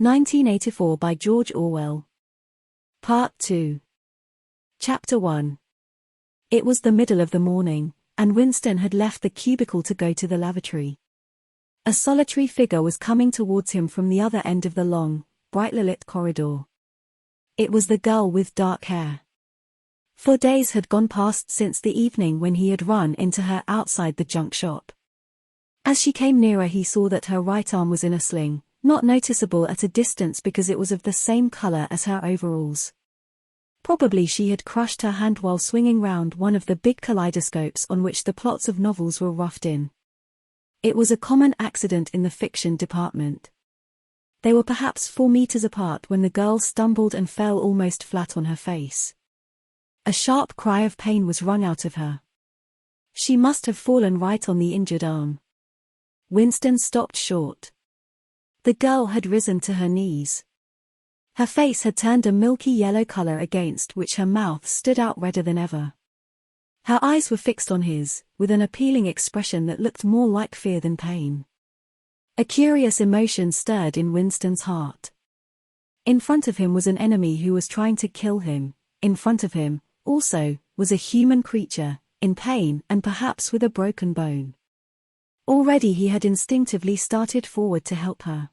1984 by George Orwell. Part 2. Chapter 1. It was the middle of the morning, and Winston had left the cubicle to go to the lavatory. A solitary figure was coming towards him from the other end of the long, brightly lit corridor. It was the girl with dark hair. 4 days had gone past since the evening when he had run into her outside the junk shop. As she came nearer, he saw that her right arm was in a sling, not noticeable at a distance because it was of the same color as her overalls. Probably she had crushed her hand while swinging round one of the big kaleidoscopes on which the plots of novels were roughed in. It was a common accident in the fiction department. They were perhaps 4 meters apart when the girl stumbled and fell almost flat on her face. A sharp cry of pain was wrung out of her. She must have fallen right on the injured arm. Winston stopped short. The girl had risen to her knees. Her face had turned a milky yellow color against which her mouth stood out redder than ever. Her eyes were fixed on his, with an appealing expression that looked more like fear than pain. A curious emotion stirred in Winston's heart. In front of him was an enemy who was trying to kill him. In front of him, also, was a human creature, in pain and perhaps with a broken bone. Already he had instinctively started forward to help her.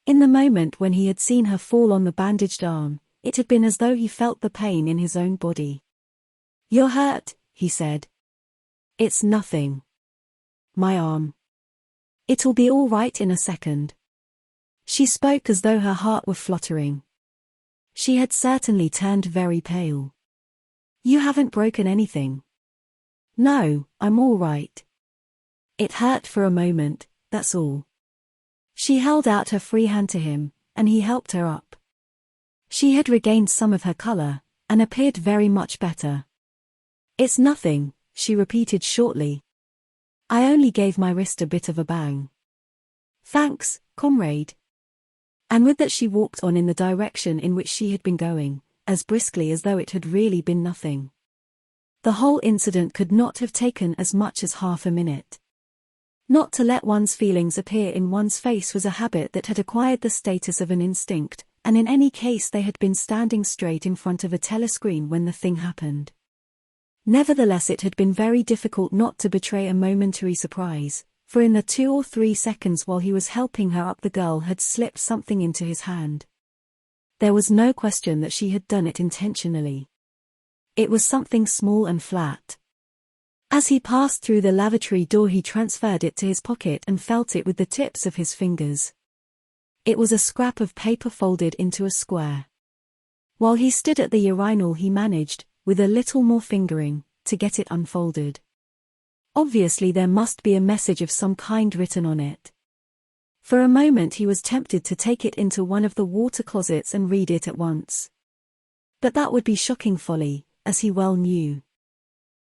In the moment when he had seen her fall on the bandaged arm, it had been as though he felt the pain in his own body. "You're hurt," he said. "It's nothing. My arm. It'll be all right in a second." She spoke as though her heart were fluttering. She had certainly turned very pale. "You haven't broken anything." "No, I'm all right. It hurt for a moment, that's all." She held out her free hand to him, and he helped her up. She had regained some of her color, and appeared very much better. "It's nothing," she repeated shortly. "I only gave my wrist a bit of a bang." "Thanks, comrade." And with that she walked on in the direction in which she had been going, as briskly as though it had really been nothing. The whole incident could not have taken as much as half a minute. Not to let one's feelings appear in one's face was a habit that had acquired the status of an instinct, and in any case they had been standing straight in front of a telescreen when the thing happened. Nevertheless, it had been very difficult not to betray a momentary surprise, for in the 2 or 3 seconds while he was helping her up, the girl had slipped something into his hand. There was no question that she had done it intentionally. It was something small and flat. As he passed through the lavatory door, he transferred it to his pocket and felt it with the tips of his fingers. It was a scrap of paper folded into a square. While he stood at the urinal, he managed, with a little more fingering, to get it unfolded. Obviously there must be a message of some kind written on it. For a moment he was tempted to take it into one of the water closets and read it at once. But that would be shocking folly, as he well knew.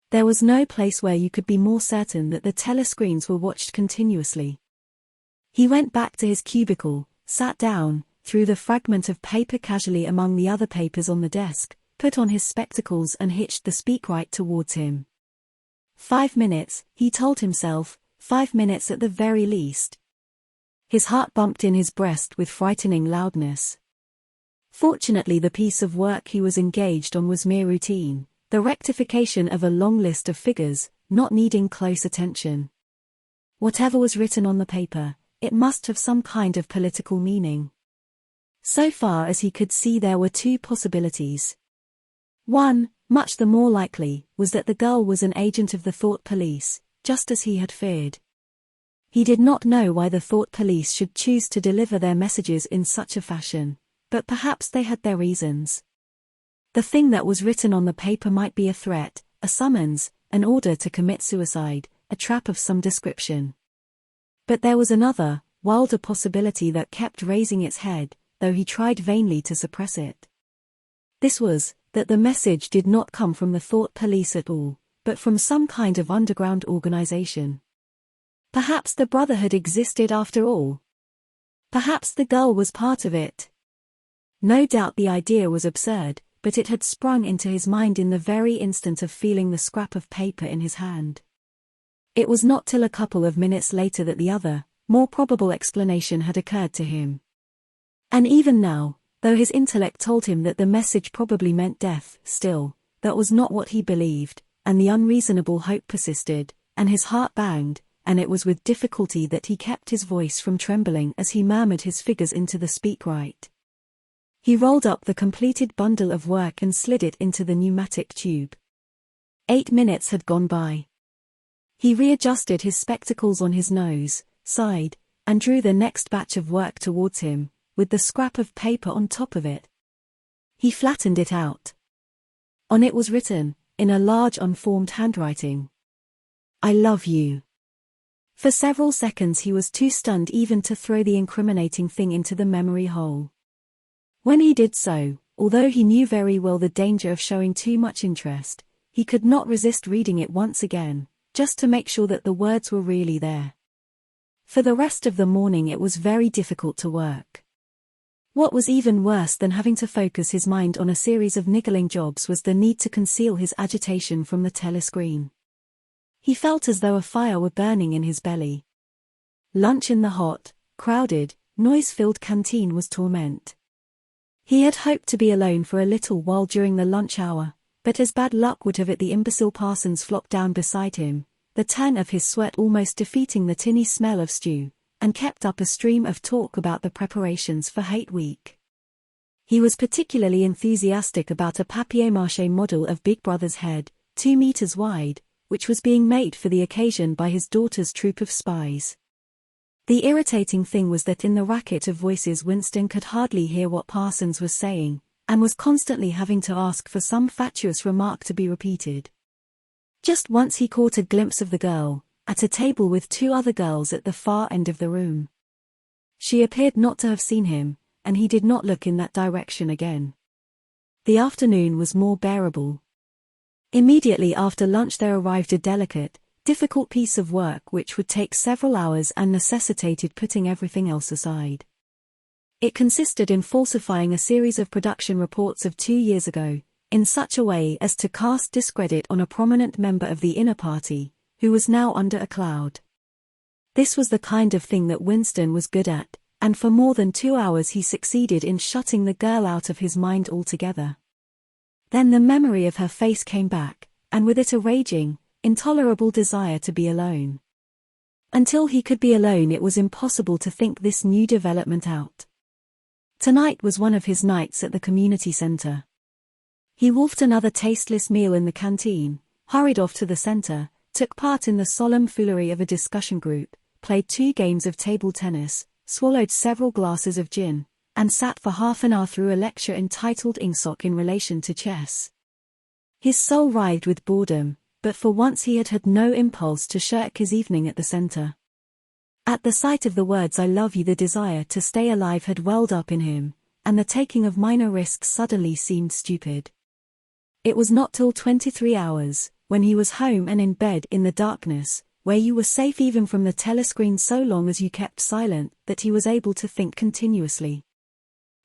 There was no place where you could be more certain that the telescreens were watched continuously. He went back to his cubicle, sat down, threw the fragment of paper casually among the other papers on the desk, put on his spectacles and hitched the speakwrite towards him. 5 minutes, he told himself, 5 minutes at the very least. His heart bumped in his breast with frightening loudness. Fortunately, the piece of work he was engaged on was mere routine. The rectification of a long list of figures, not needing close attention. Whatever was written on the paper, it must have some kind of political meaning. So far as he could see, there were 2 possibilities. One, much the more likely, was that the girl was an agent of the thought police, just as he had feared. He did not know why the thought police should choose to deliver their messages in such a fashion, but perhaps they had their reasons. The thing that was written on the paper might be a threat, a summons, an order to commit suicide, a trap of some description. But there was another, wilder possibility that kept raising its head, though he tried vainly to suppress it. This was, that the message did not come from the thought police at all, but from some kind of underground organization. Perhaps the Brotherhood existed after all. Perhaps the girl was part of it. No doubt the idea was absurd, but it had sprung into his mind in the very instant of feeling the scrap of paper in his hand. It was not till a couple of minutes later that the other, more probable explanation had occurred to him. And even now, though his intellect told him that the message probably meant death, still, that was not what he believed, and the unreasonable hope persisted, and his heart banged, and it was with difficulty that he kept his voice from trembling as he murmured his figures into the speakwrite. He rolled up the completed bundle of work and slid it into the pneumatic tube. 8 minutes had gone by. He readjusted his spectacles on his nose, sighed, and drew the next batch of work towards him, with the scrap of paper on top of it. He flattened it out. On it was written, in a large unformed handwriting, "I love you." For several seconds he was too stunned even to throw the incriminating thing into the memory hole. When he did so, although he knew very well the danger of showing too much interest, he could not resist reading it once again, just to make sure that the words were really there. For the rest of the morning it was very difficult to work. What was even worse than having to focus his mind on a series of niggling jobs was the need to conceal his agitation from the telescreen. He felt as though a fire were burning in his belly. Lunch in the hot, crowded, noise-filled canteen was torment. He had hoped to be alone for a little while during the lunch hour, but as bad luck would have it the imbecile Parsons flopped down beside him, the turn of his sweat almost defeating the tinny smell of stew, and kept up a stream of talk about the preparations for Hate Week. He was particularly enthusiastic about a papier-mâché model of Big Brother's head, 2 meters wide, which was being made for the occasion by his daughter's troop of spies. The irritating thing was that in the racket of voices Winston could hardly hear what Parsons was saying, and was constantly having to ask for some fatuous remark to be repeated. Just once he caught a glimpse of the girl, at a table with 2 other girls at the far end of the room. She appeared not to have seen him, and he did not look in that direction again. The afternoon was more bearable. Immediately after lunch there arrived a delicate, difficult piece of work which would take several hours and necessitated putting everything else aside. It consisted in falsifying a series of production reports of 2 years ago, in such a way as to cast discredit on a prominent member of the inner party, who was now under a cloud. This was the kind of thing that Winston was good at, and for more than 2 hours he succeeded in shutting the girl out of his mind altogether. Then the memory of her face came back, and with it a raging, intolerable desire to be alone. Until he could be alone it was impossible to think this new development out. Tonight was one of his nights at the community center. He wolfed another tasteless meal in the canteen, hurried off to the center, took part in the solemn foolery of a discussion group, played 2 games of table tennis, swallowed several glasses of gin, and sat for half an hour through a lecture entitled Ingsoc in relation to chess. His soul writhed with boredom, but for once he had had no impulse to shirk his evening at the center. At the sight of the words "I love you" the desire to stay alive had welled up in him, and the taking of minor risks suddenly seemed stupid. It was not till 23 hours, when he was home and in bed in the darkness, where you were safe even from the telescreen so long as you kept silent, that he was able to think continuously.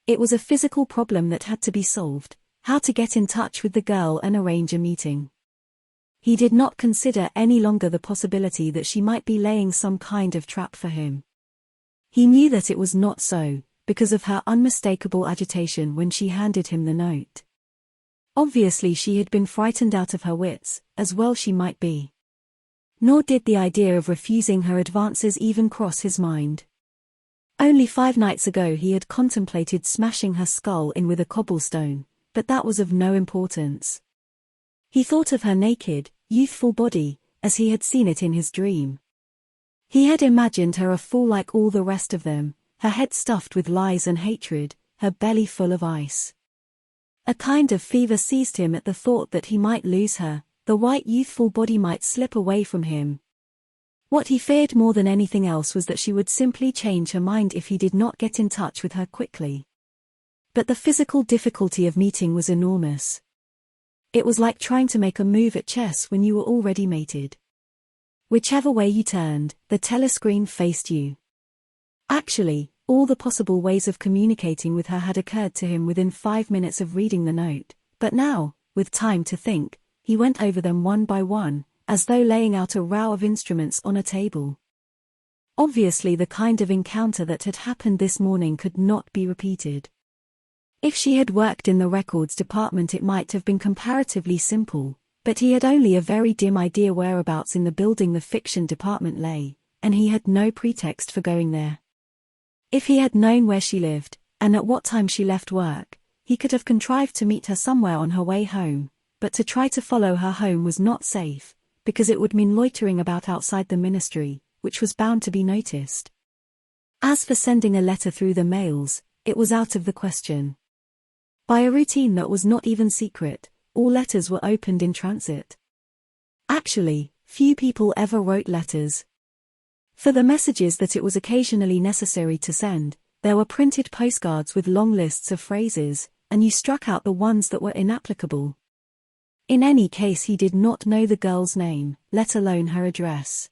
It was a physical problem that had to be solved: how to get in touch with the girl and arrange a meeting. He did not consider any longer the possibility that she might be laying some kind of trap for him. He knew that it was not so, because of her unmistakable agitation when she handed him the note. Obviously she had been frightened out of her wits, as well she might be. Nor did the idea of refusing her advances even cross his mind. Only 5 nights ago he had contemplated smashing her skull in with a cobblestone, but that was of no importance. He thought of her naked, youthful body, as he had seen it in his dream. He had imagined her a fool like all the rest of them, her head stuffed with lies and hatred, her belly full of ice. A kind of fever seized him at the thought that he might lose her, the white youthful body might slip away from him. What he feared more than anything else was that she would simply change her mind if he did not get in touch with her quickly. But the physical difficulty of meeting was enormous. It was like trying to make a move at chess when you were already mated. Whichever way you turned, the telescreen faced you. Actually, all the possible ways of communicating with her had occurred to him within 5 minutes of reading the note, but now, with time to think, he went over them one by one, as though laying out a row of instruments on a table. Obviously the kind of encounter that had happened this morning could not be repeated. If she had worked in the records department it might have been comparatively simple, but he had only a very dim idea whereabouts in the building the fiction department lay, and he had no pretext for going there. If he had known where she lived, and at what time she left work, he could have contrived to meet her somewhere on her way home, but to try to follow her home was not safe, because it would mean loitering about outside the ministry, which was bound to be noticed. As for sending a letter through the mails, it was out of the question. By a routine that was not even secret, all letters were opened in transit. Actually, few people ever wrote letters. For the messages that it was occasionally necessary to send, there were printed postcards with long lists of phrases, and you struck out the ones that were inapplicable. In any case he did not know the girl's name, let alone her address.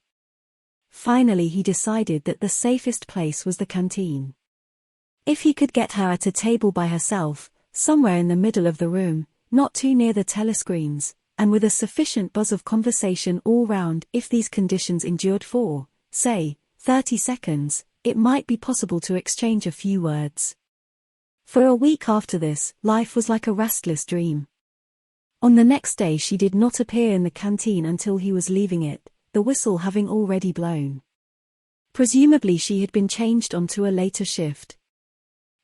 Finally he decided that the safest place was the canteen. If he could get her at a table by herself, somewhere in the middle of the room, not too near the telescreens, and with a sufficient buzz of conversation all round, if these conditions endured for, say, 30 seconds, it might be possible to exchange a few words. For a week after this, life was like a restless dream. On the next day she did not appear in the canteen until he was leaving it, the whistle having already blown. Presumably she had been changed onto a later shift.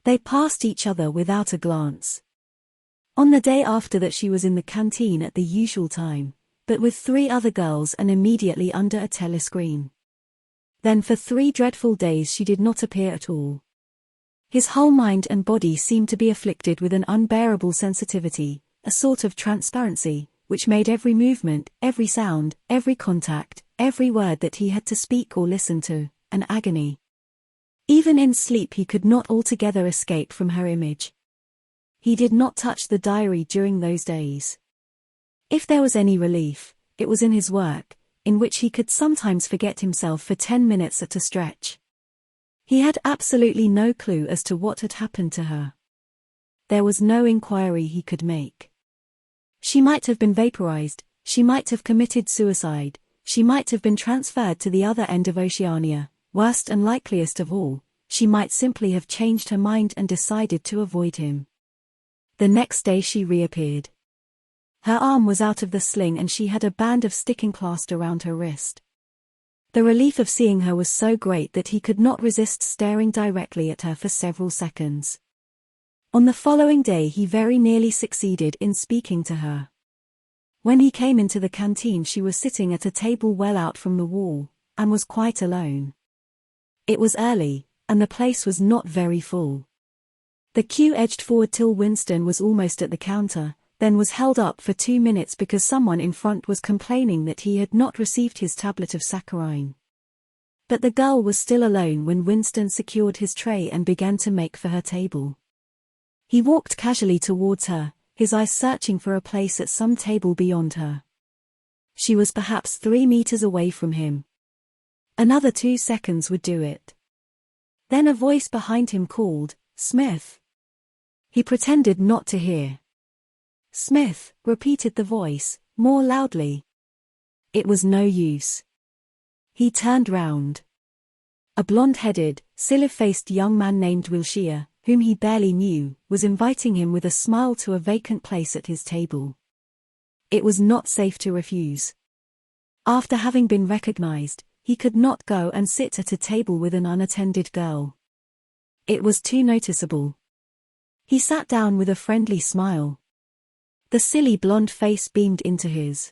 They passed each other without a glance. On the day after that she was in the canteen at the usual time, but with 3 other girls and immediately under a telescreen. Then for 3 dreadful days she did not appear at all. His whole mind and body seemed to be afflicted with an unbearable sensitivity, a sort of transparency, which made every movement, every sound, every contact, every word that he had to speak or listen to, an agony. Even in sleep he could not altogether escape from her image. He did not touch the diary during those days. If there was any relief, it was in his work, in which he could sometimes forget himself for 10 minutes at a stretch. He had absolutely no clue as to what had happened to her. There was no inquiry he could make. She might have been vaporized, she might have committed suicide, she might have been transferred to the other end of Oceania, worst and likeliest of all, she might simply have changed her mind and decided to avoid him. The next day she reappeared. Her arm was out of the sling and she had a band of sticking clasped around her wrist. The relief of seeing her was so great that he could not resist staring directly at her for several seconds. On the following day he very nearly succeeded in speaking to her. When he came into the canteen she was sitting at a table well out from the wall, and was quite alone. It was early, and the place was not very full. The queue edged forward till Winston was almost at the counter, then was held up for 2 minutes because someone in front was complaining that he had not received his tablet of saccharine. But the girl was still alone when Winston secured his tray and began to make for her table. He walked casually towards her, his eyes searching for a place at some table beyond her. She was perhaps 3 meters away from him. Another 2 seconds would do it. Then a voice behind him called, "Smith." He pretended not to hear. "Smith," repeated the voice, more loudly. It was no use. He turned round. A blonde-headed, silly-faced young man named Wilshire, whom he barely knew, was inviting him with a smile to a vacant place at his table. It was not safe to refuse. After having been recognized, he could not go and sit at a table with an unattended girl. It was too noticeable. He sat down with a friendly smile. The silly blonde face beamed into his.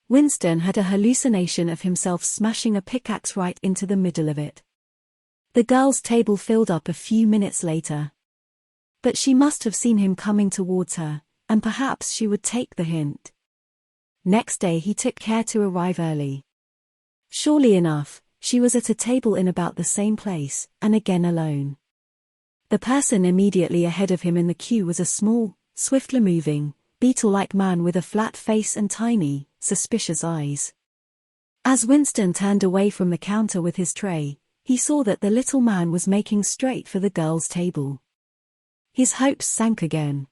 Winston had a hallucination of himself smashing a pickaxe right into the middle of it. The girl's table filled up a few minutes later. But she must have seen him coming towards her, and perhaps she would take the hint. Next day he took care to arrive early. Surely enough, she was at a table in about the same place, and again alone. The person immediately ahead of him in the queue was a small, swiftly moving, beetle-like man with a flat face and tiny, suspicious eyes. As Winston turned away from the counter with his tray, he saw that the little man was making straight for the girl's table. His hopes sank again.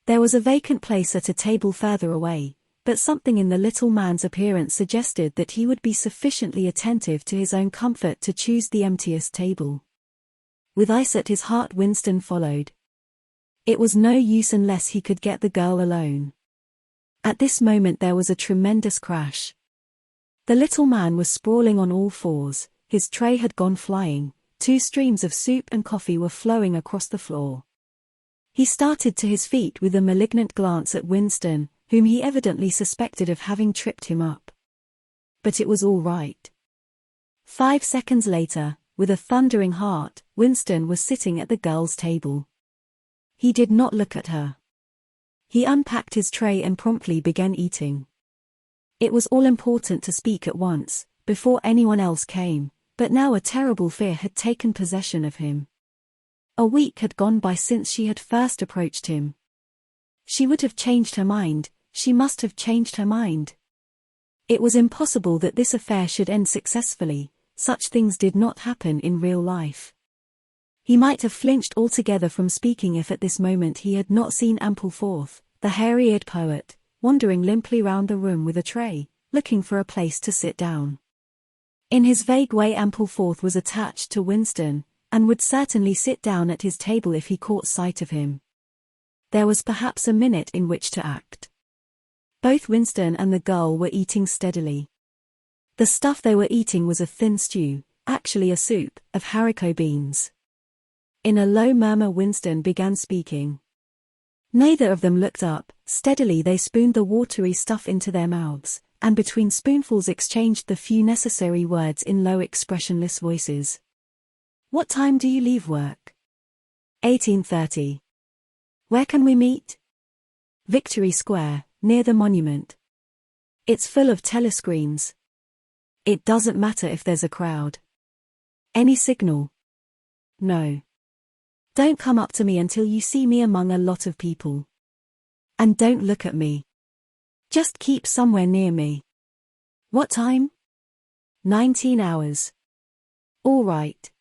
There was a vacant place at a table further away, but something in the little man's appearance suggested that he would be sufficiently attentive to his own comfort to choose the emptiest table. With ice at his heart, Winston followed. It was no use unless he could get the girl alone. At this moment there was a tremendous crash. The little man was sprawling on all fours, his tray had gone flying, 2 streams of soup and coffee were flowing across the floor. He started to his feet with a malignant glance at Winston, whom he evidently suspected of having tripped him up. But it was all right. 5 seconds later, with a thundering heart, Winston was sitting at the girl's table. He did not look at her. He unpacked his tray and promptly began eating. It was all important to speak at once, before anyone else came, but now a terrible fear had taken possession of him. A week had gone by since she had first approached him. She would have changed her mind, she must have changed her mind. It was impossible that this affair should end successfully, such things did not happen in real life. He might have flinched altogether from speaking if at this moment he had not seen Ampleforth, the hairy-eared poet, wandering limply round the room with a tray, looking for a place to sit down. In his vague way Ampleforth was attached to Winston, and would certainly sit down at his table if he caught sight of him. There was perhaps a minute in which to act. Both Winston and the girl were eating steadily. The stuff they were eating was a thin stew, actually a soup, of haricot beans. In a low murmur Winston began speaking. Neither of them looked up, steadily they spooned the watery stuff into their mouths, and between spoonfuls exchanged the few necessary words in low expressionless voices. "What time do you leave work?" 18:30. "Where can we meet?" "Victory Square, near the monument." "It's full of telescreens." "It doesn't matter if there's a crowd." "Any signal?" "No." "Don't come up to me until you see me among a lot of people. And don't look at me. Just keep somewhere near me." "What time?" 19 hours. "All right."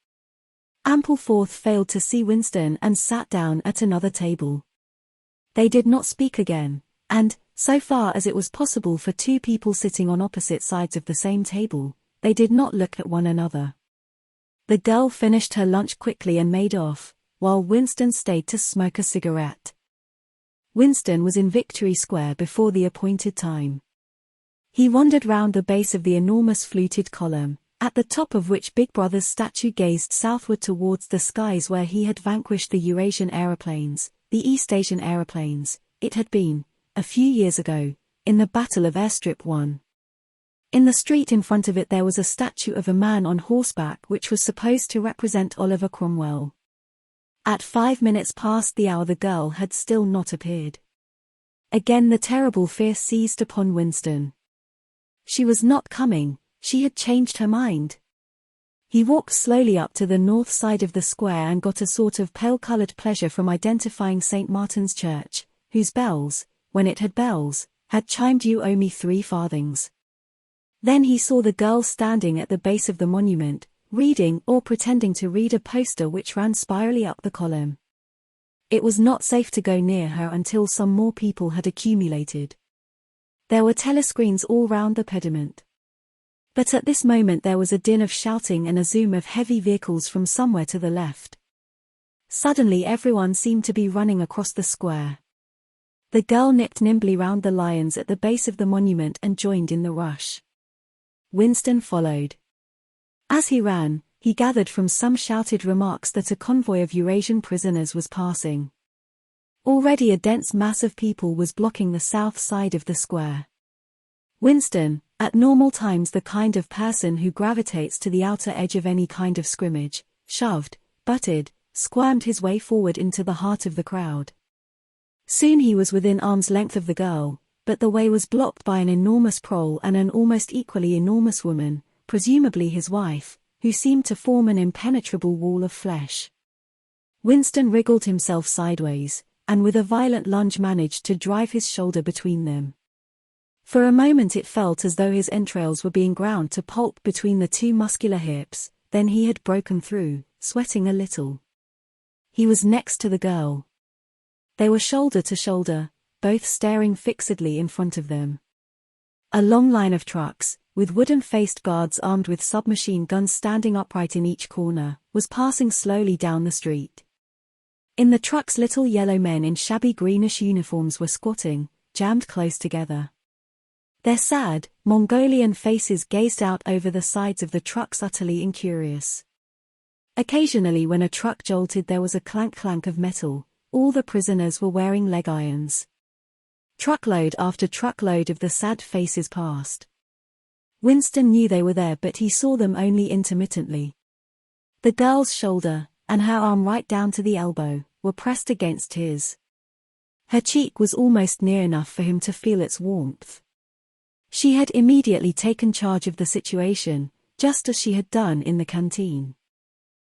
Ampleforth failed to see Winston and sat down at another table. They did not speak again, and, so far as it was possible for 2 people sitting on opposite sides of the same table, they did not look at one another. The girl finished her lunch quickly and made off, while Winston stayed to smoke a cigarette. Winston was in Victory Square before the appointed time. He wandered round the base of the enormous fluted column, at the top of which Big Brother's statue gazed southward towards the skies where he had vanquished the Eurasian aeroplanes, the East Asian aeroplanes, it had been, a few years ago, in the Battle of Airstrip 1. In the street in front of it there was a statue of a man on horseback which was supposed to represent Oliver Cromwell. At 5 minutes past the hour the girl had still not appeared. Again the terrible fear seized upon Winston. She was not coming, she had changed her mind. He walked slowly up to the north side of the square and got a sort of pale-coloured pleasure from identifying St. Martin's Church, whose bells, when it had bells, had chimed "You owe me 3 farthings." Then he saw the girl standing at the base of the monument, reading or pretending to read a poster which ran spirally up the column. It was not safe to go near her until some more people had accumulated. There were telescreens all round the pediment. But at this moment there was a din of shouting and a zoom of heavy vehicles from somewhere to the left. Suddenly everyone seemed to be running across the square. The girl nipped nimbly round the lions at the base of the monument and joined in the rush. Winston followed. As he ran, he gathered from some shouted remarks that a convoy of Eurasian prisoners was passing. Already a dense mass of people was blocking the south side of the square. Winston, at normal times the kind of person who gravitates to the outer edge of any kind of scrimmage, shoved, butted, squirmed his way forward into the heart of the crowd. Soon he was within arm's length of the girl, but the way was blocked by an enormous prole and an almost equally enormous woman, presumably his wife, who seemed to form an impenetrable wall of flesh. Winston wriggled himself sideways, and with a violent lunge managed to drive his shoulder between them. For a moment it felt as though his entrails were being ground to pulp between the 2 muscular hips, then he had broken through, sweating a little. He was next to the girl. They were shoulder to shoulder, both staring fixedly in front of them. A long line of trucks, with wooden-faced guards armed with submachine guns standing upright in each corner, was passing slowly down the street. In the trucks, little yellow men in shabby greenish uniforms were squatting, jammed close together. Their sad, Mongolian faces gazed out over the sides of the trucks, utterly incurious. Occasionally, when a truck jolted, there was a clank-clank of metal. All the prisoners were wearing leg irons. Truckload after truckload of the sad faces passed. Winston knew they were there, but he saw them only intermittently. The girl's shoulder, and her arm right down to the elbow, were pressed against his. Her cheek was almost near enough for him to feel its warmth. She had immediately taken charge of the situation, just as she had done in the canteen.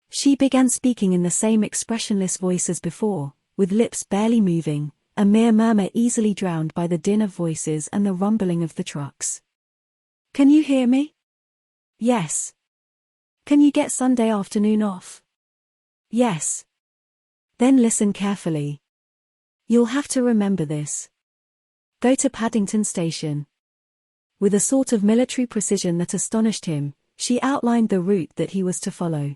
She began speaking in the same expressionless voice as before, with lips barely moving, a mere murmur easily drowned by the din of voices and the rumbling of the trucks. "Can you hear me?" "Yes." "Can you get Sunday afternoon off?" "Yes." "Then listen carefully. You'll have to remember this. Go to Paddington Station." With a sort of military precision that astonished him, she outlined the route that he was to follow.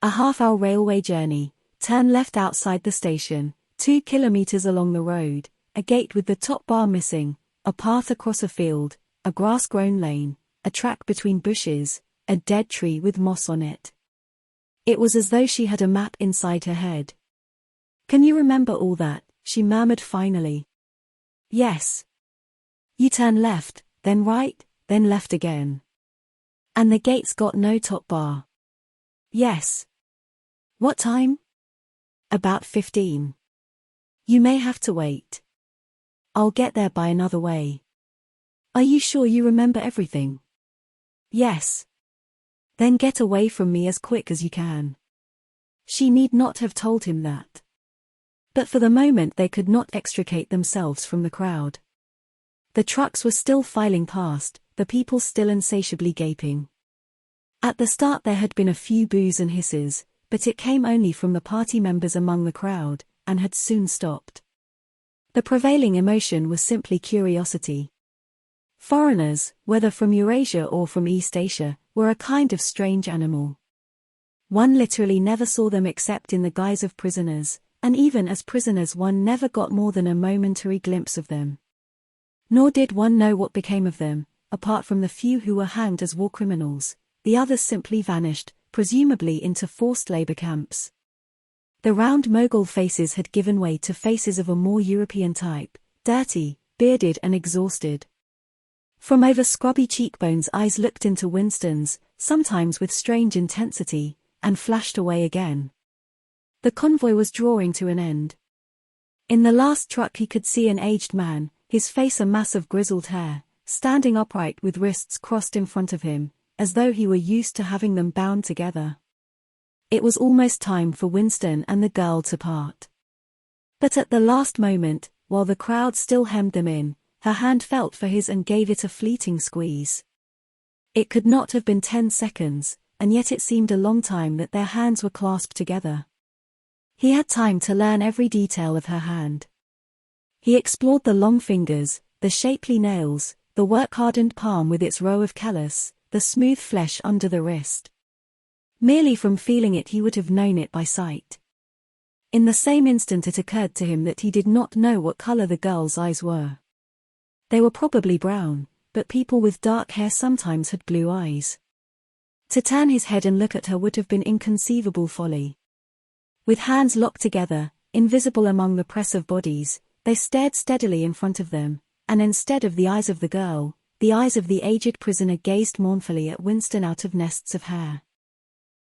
A half-hour railway journey, turn left outside the station, 2 kilometers along the road, a gate with the top bar missing, a path across a field, a grass-grown lane, a track between bushes, a dead tree with moss on it. It was as though she had a map inside her head. "Can you remember all that?" she murmured finally. "Yes." "You turn left, then right, then left again. And the gate's got no top bar." "Yes." "What time?" "About 15. You may have to wait. I'll get there by another way." "Are you sure you remember everything?" "Yes." "Then get away from me as quick as you can." She need not have told him that. But for the moment they could not extricate themselves from the crowd. The trucks were still filing past, the people still insatiably gaping. At the start there had been a few boos and hisses, but it came only from the party members among the crowd, and had soon stopped. The prevailing emotion was simply curiosity. Foreigners, whether from Eurasia or from East Asia, were a kind of strange animal. One literally never saw them except in the guise of prisoners, and even as prisoners one never got more than a momentary glimpse of them. Nor did one know what became of them, apart from the few who were hanged as war criminals. The others simply vanished, presumably into forced labor camps. The round Mogul faces had given way to faces of a more European type, dirty, bearded and exhausted. From over scrubby cheekbones eyes looked into Winston's, sometimes with strange intensity, and flashed away again. The convoy was drawing to an end. In the last truck he could see an aged man, his face a mass of grizzled hair, standing upright with wrists crossed in front of him, as though he were used to having them bound together. It was almost time for Winston and the girl to part. But at the last moment, while the crowd still hemmed them in, her hand felt for his and gave it a fleeting squeeze. It could not have been 10 seconds, and yet it seemed a long time that their hands were clasped together. He had time to learn every detail of her hand. He explored the long fingers, the shapely nails, the work-hardened palm with its row of callus, the smooth flesh under the wrist. Merely from feeling it he would have known it by sight. In the same instant it occurred to him that he did not know what color the girl's eyes were. They were probably brown, but people with dark hair sometimes had blue eyes. To turn his head and look at her would have been inconceivable folly. With hands locked together, invisible among the press of bodies, they stared steadily in front of them, and instead of the eyes of the girl, the eyes of the aged prisoner gazed mournfully at Winston out of nests of hair.